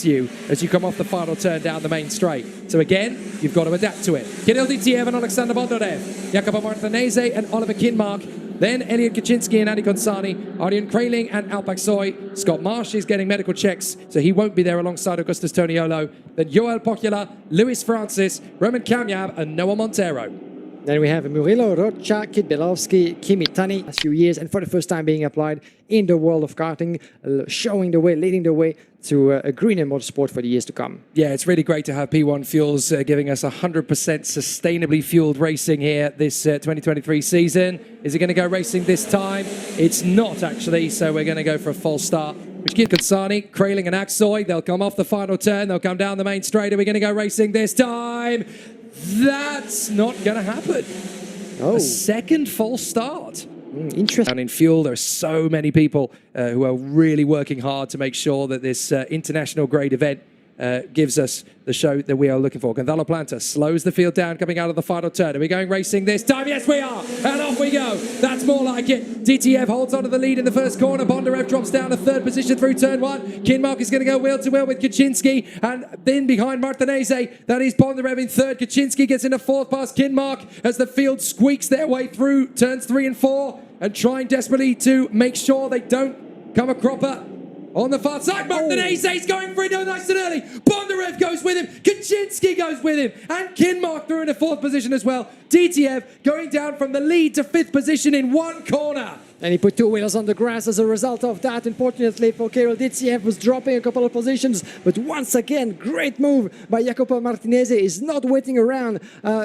you as you come off the final turn down the main straight. So again, you've got to adapt to it. Kirill Ditsiev and Alexander Bondarev, Jacopo Martinez and Oliver Kinmark. Then Elliot Kaczynski and Adi Konsani, Arjen Kraling and Alpak Soy. Scott Marsh is getting medical checks, so he won't be there alongside Augustus Toniolo. Then Joel Pocchiola, Luis Francis, Roman Kamyab and Noah Montero. Then we have Murilo Rocha, Kit Belowski, Kimi Tani, a few years, and for the first time being applied in the world of karting, showing the way, leading the way to a greener motorsport for the years to come. Yeah, it's really great to have P1 Fuels giving us 100% sustainably fueled racing here this 2023 season. Is it going to go racing this time? It's not, actually, so we're going to go for a false start. Which gives Konsani, Kraling and Aksoy. They'll come off the final turn. They'll come down the main straight. Are we going to go racing this time? That's not going to happen. Oh. A second false start. Interesting. And in fuel, there are so many people who are really working hard to make sure that this international grade event gives us the show that we are looking for. Gonzalo Planta slows the field down coming out of the final turn. Are we going racing this time? Yes, we are. And off we go. That's more like it. DTF holds onto the lead in the first corner. Bondarev drops down to third position through turn one. Kinmark is going to go wheel to wheel with Kaczynski. And then behind Martinez, that is Bondarev in third. Kaczynski gets into fourth past Kinmark as the field squeaks their way through turns 3 and 4 and trying desperately to make sure they don't come a cropper. On the far side, Martinez is going for it nice and early. Bondarev goes with him. Kaczynski goes with him. And Kinmark through into fourth position as well. DTF going down from the lead to fifth position in one corner. And he put two wheels on the grass as a result of that. Unfortunately for Kirill Ditsiev, was dropping a couple of positions. But once again, great move by Jacopo Martinez. He's not waiting around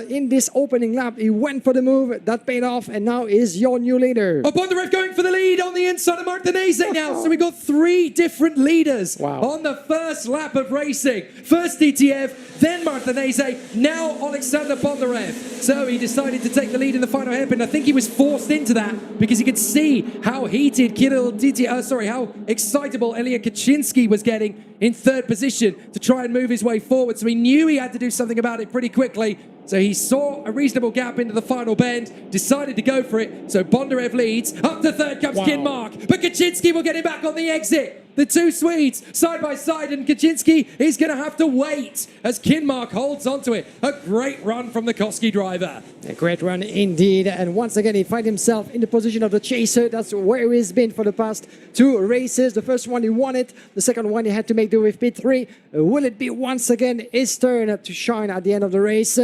in this opening lap. He went for the move. That paid off. And now is your new leader. Oh, Bondarev going for the lead on the inside of Martinez now. So we got 3 different leaders on the first lap of racing. First DTF, then Martinez, now Alexander Bondarev. So he decided to take the lead in the final hairpin. I think he was forced into that because he could see how heated how excitable Elliot Kaczynski was getting in third position to try and move his way forward. So he knew he had to do something about it pretty quickly. So he saw a reasonable gap into the final bend, decided to go for it. So Bondarev leads. Up to third comes Kinmark. But Kaczynski will get him back on the exit. The two Swedes side by side, and Kaczynski is going to have to wait as Kinmark holds onto it. A great run from the Koski driver. A great run indeed, and once again he finds himself in the position of the chaser. That's where he's been for the past 2 races. The first one he won it, the second one he had to make do with P3. Will it be once again his turn to shine at the end of the race?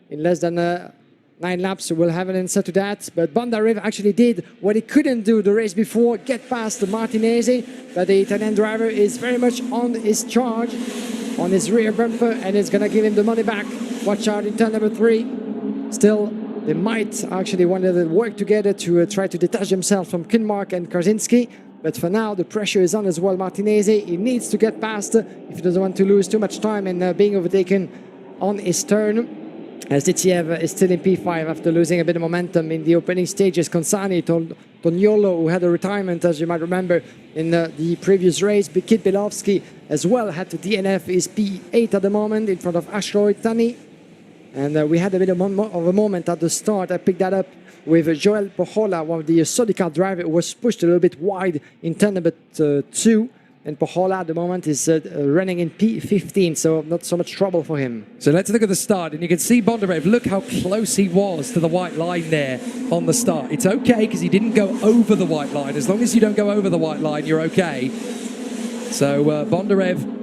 In less than 9 laps, we'll have an answer to that. But Bondarev actually did what he couldn't do the race before, get past Martinez. But the Italian driver is very much on his charge, on his rear bumper, and it's going to give him the money back. Watch out in turn number 3. Still, they might actually want to work together to try to detach themselves from Kinmark and Kaczynski. But for now, the pressure is on as well. Martinez, he needs to get past if he doesn't want to lose too much time and being overtaken on his turn. As Ditsiev is still in P5 after losing a bit of momentum in the opening stages. Konsani, Toniolo, who had a retirement, as you might remember, in the previous race. Kit Belowski as well had to DNF, is P8 at the moment in front of Ashroy Tani. And we had a bit of a moment at the start. I picked that up with Joel Pocchiola, one of the Sodica driver, who was pushed a little bit wide in turn number 2. And Pocchiola at the moment is running in P15, so not so much trouble for him. So let's look at the start, and you can see Bondarev, look how close he was to the white line there on the start. It's okay because he didn't go over the white line. As long as you don't go over the white line, you're okay. So Bondarev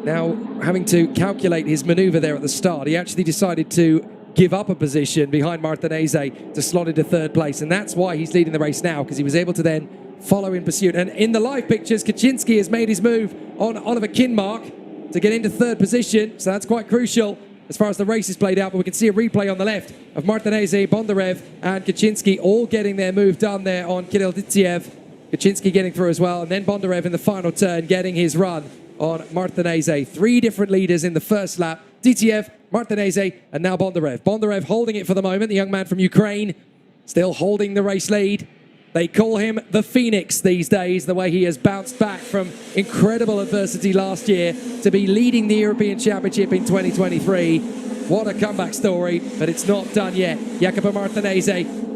now having to calculate his maneuver there at the start. He actually decided to give up a position behind Martinez to slot into third place, and that's why he's leading the race now, because he was able to then follow in pursuit. And in the live pictures, Kaczynski has made his move on Oliver Kinmark to get into third position. So that's quite crucial as far as the race is played out. But we can see a replay on the left of Martinez, Bondarev and Kaczynski all getting their move done there on Kirill Ditsiev. Kaczynski getting through as well. And then Bondarev in the final turn getting his run on Martinez. 3 different leaders in the first lap. Ditsiev, Martinez, and now Bondarev. Bondarev holding it for the moment. The young man from Ukraine still holding the race lead. They call him the Phoenix these days, the way he has bounced back from incredible adversity last year to be leading the European Championship in 2023. What a comeback story, but it's not done yet. Jacopo Martinez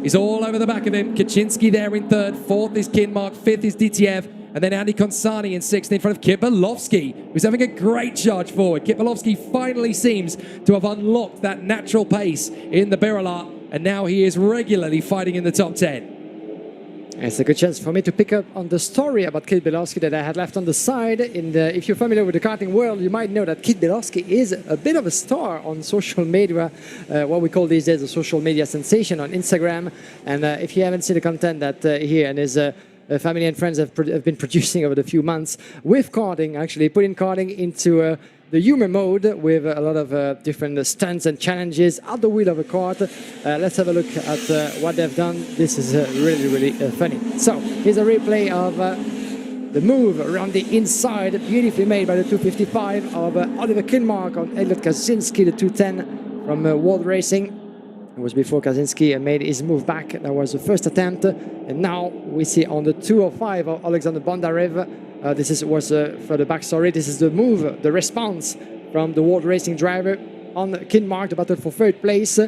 is all over the back of him. Kaczynski there in third. Fourth is Kinmark. Fifth is Ditsiev. And then Andy Consani in 6th in front of Kibalowski, who's having a great charge forward. Kibalowski finally seems to have unlocked that natural pace in the Birla, and now he is regularly fighting in the top 10. It's a good chance for me to pick up on the story about Kid Bilowski that I had left on the side. If you're familiar with the karting world, you might know that Kid Bilowski is a bit of a star on social media, what we call these days a social media sensation on Instagram. And if you haven't seen the content that he and his family and friends have been producing over the few months with karting, actually putting karting into the humor mode with a lot of different stunts and challenges at the wheel of a kart. Let's have a look at what they've done. This is really funny. So here's a replay of the move around the inside, beautifully made by the 255 of Oliver Kinmark on Elliot Kaczynski, the 210 from World Racing. It was before Kaczynski made his move back. That was the first attempt. And now we see on the 205 of Alexander Bondarev. This was for the backstory. This is the move, the response from the World Racing driver on Kinmark, the battle for third place.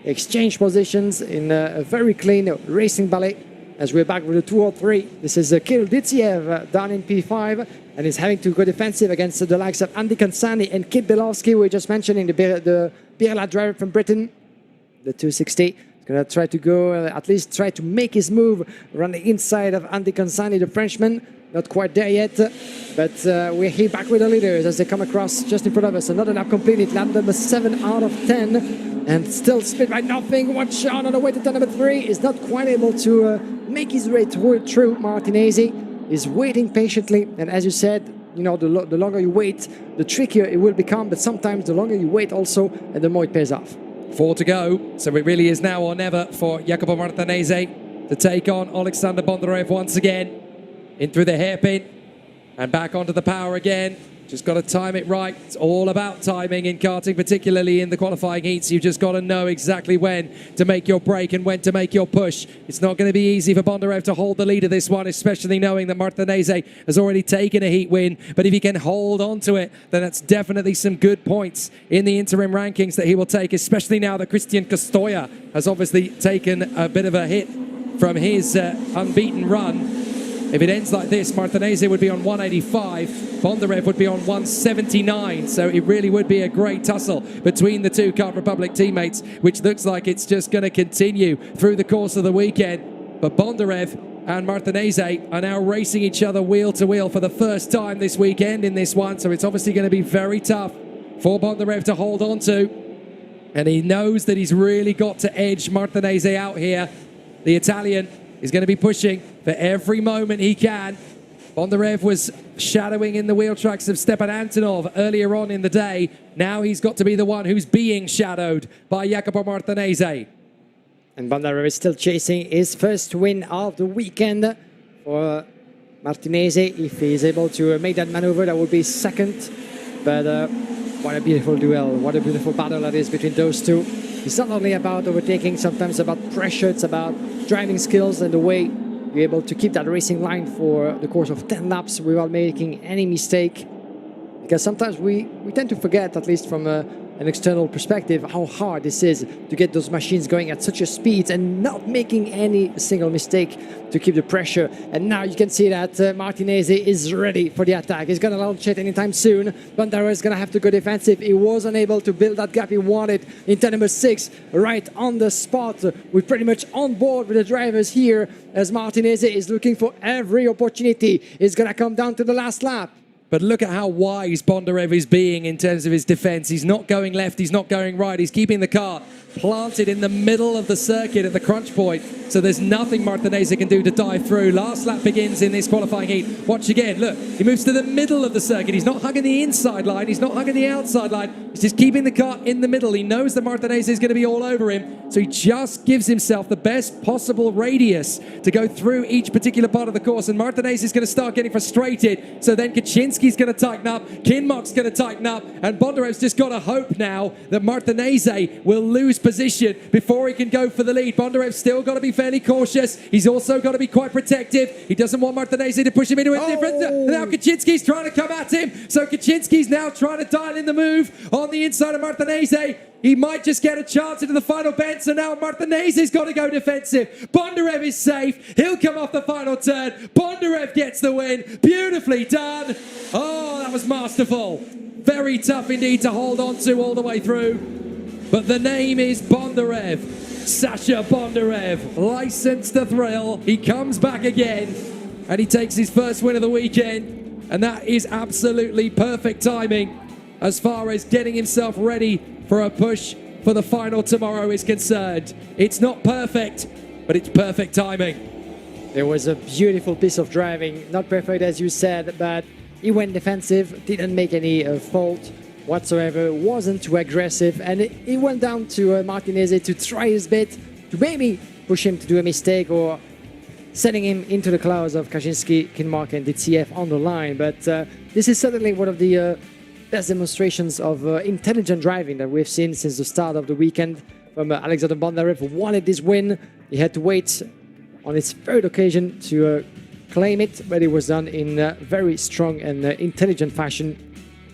Exchange positions in a very clean racing ballet. As we're back with the 203, this is Kirill Ditsiev down in P5 and is having to go defensive against the likes of Andy Consani and Kid Bilowski. We were just mentioning the Birla driver from Britain, the 260. He's going to try to go, at least try to make his move around the inside of Andy Consani, the Frenchman. Not quite there yet, but we're here back with the leaders as they come across just in front of us. Another lap completed, lap number 7 out of 10, and still split by nothing. One shot on the way to turn number 3 is not quite able to make his way through. Martinez is waiting patiently, and as you said, you know, the longer you wait, the trickier it will become, but sometimes the longer you wait also, and the more it pays off. 4 to go, so it really is now or never for Jacopo Martinez to take on Alexander Bondarev once again. In through the hairpin and back onto the power again. Just got to time it right. It's all about timing in karting, particularly in the qualifying heats. You've just got to know exactly when to make your break and when to make your push. It's not going to be easy for Bondarev to hold the lead of this one, especially knowing that Martinez has already taken a heat win. But if he can hold on to it, then that's definitely some good points in the interim rankings that he will take, especially now that Christian Costoya has obviously taken a bit of a hit from his unbeaten run. If it ends like this, Martinez would be on 185, Bondarev would be on 179, so it really would be a great tussle between the two Kart Republic teammates, which looks like it's just going to continue through the course of the weekend. But Bondarev and Martinez are now racing each other wheel to wheel for the first time this weekend in this one, so it's obviously going to be very tough for Bondarev to hold on to. And he knows that he's really got to edge Martinez out here. The Italian is going to be pushing for every moment he can. Bondarev was shadowing in the wheel tracks of Stepan Antonov earlier on in the day. Now he's got to be the one who's being shadowed by Jacopo Martinez. And Bondarev is still chasing his first win of the weekend for Martinez. If he is able to make that maneuver, that would be second. But what a beautiful duel, what a beautiful battle that is between those two. It's not only about overtaking, sometimes about pressure, it's about driving skills and the way you're able to keep that racing line for the course of 10 laps without making any mistake. Because sometimes we tend to forget, at least from an external perspective, how hard this is to get those machines going at such a speed and not making any single mistake to keep the pressure. And now you can see that Martinez is ready for the attack. He's going to launch it anytime soon. Bondarev is going to have to go defensive. He was unable to build that gap he wanted in turn number 6, right on the spot. We're pretty much on board with the drivers here as Martinez is looking for every opportunity. It's going to come down to the last lap. But look at how wise Bondarev is being in terms of his defense. He's not going left, he's not going right. He's keeping the car planted in the middle of the circuit at the crunch point. So there's nothing Martinez can do to dive through. Last lap begins in this qualifying heat. Watch again, look, he moves to the middle of the circuit. He's not hugging the inside line, he's not hugging the outside line. He's just keeping the car in the middle. He knows that Martinez is going to be all over him. So he just gives himself the best possible radius to go through each particular part of the course. And Martinez is going to start getting frustrated. So then Kaczynski's going to tighten up, Kinmark's going to tighten up, and Bondarev's just got to hope now that Martinez will lose position before he can go for the lead. Bondarev's still got to be fairly cautious. He's also got to be quite protective. He doesn't want Martinez to push him into a different... Now Kaczynski's trying to come at him. So Kaczynski's now trying to dial in the move on the inside of Martinez. He might just get a chance into the final bend, so now Martinez has got to go defensive. Bondarev is safe. He'll come off the final turn. Bondarev gets the win. Beautifully done. Oh, that was masterful. Very tough indeed to hold on to all the way through. But the name is Bondarev. Sasha Bondarev, licensed to thrill. He comes back again, and he takes his first win of the weekend. And that is absolutely perfect timing as far as getting himself ready for a push for the final tomorrow is concerned. It's not perfect, but it's perfect timing. There was a beautiful piece of driving, not perfect as you said, but he went defensive, didn't make any fault whatsoever, wasn't too aggressive, and he went down to Martinez to try his bit to maybe push him to do a mistake or sending him into the clouds of Kaczynski, Kinmark and DCF on the line. But this is certainly one of the best demonstrations of intelligent driving that we've seen since the start of the weekend from Alexander Bondarev, who wanted this win. He had to wait on his third occasion to claim it, but it was done in a very strong and intelligent fashion.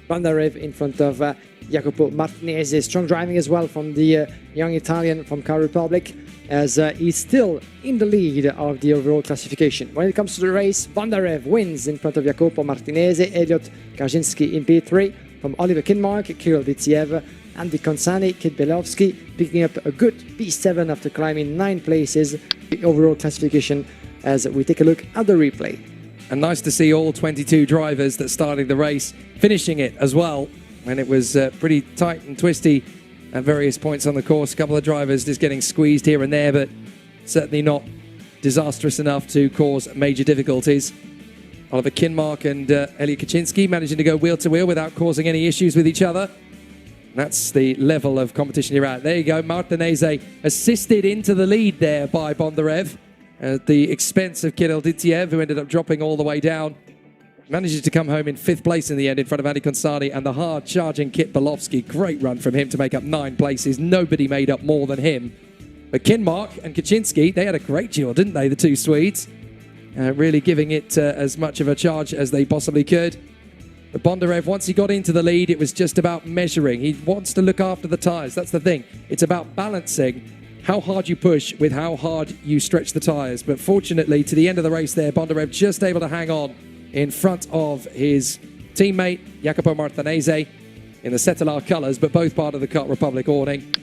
Bondarev in front of Jacopo Martinez. Strong driving as well from the young Italian from Car Republic, as he's still in the lead of the overall classification. When it comes to the race, Bondarev wins in front of Jacopo Martinez, Elliot Kaczynski in P3, from Oliver Kinmark, Kirill Ditsiev, Andy Konsani, Kit Belowski, picking up a good P7 after climbing 9 places. The overall classification as we take a look at the replay. And nice to see all 22 drivers that started the race finishing it as well. And it was pretty tight and twisty at various points on the course. A couple of drivers just getting squeezed here and there, but certainly not disastrous enough to cause major difficulties. Oliver Kinmark and Elliot Kaczynski managing to go wheel to wheel without causing any issues with each other. That's the level of competition you're at. There you go. Martinez assisted into the lead there by Bondarev at the expense of Kirill Ditsiev, who ended up dropping all the way down. Manages to come home in 5th place in the end in front of Andy Konsani and the hard-charging Kit Belowski. Great run from him to make up 9 places. Nobody made up more than him. But Kinmark and Kaczynski, they had a great duel, didn't they, the two Swedes? Really giving it as much of a charge as they possibly could. But Bondarev, once he got into the lead, it was just about measuring. He wants to look after the tyres. That's the thing. It's about balancing how hard you push with how hard you stretch the tyres. But fortunately, to the end of the race there, Bondarev just able to hang on in front of his teammate, Jacopo Martinez, in the Setelar colours, but both part of the Car Republic awning.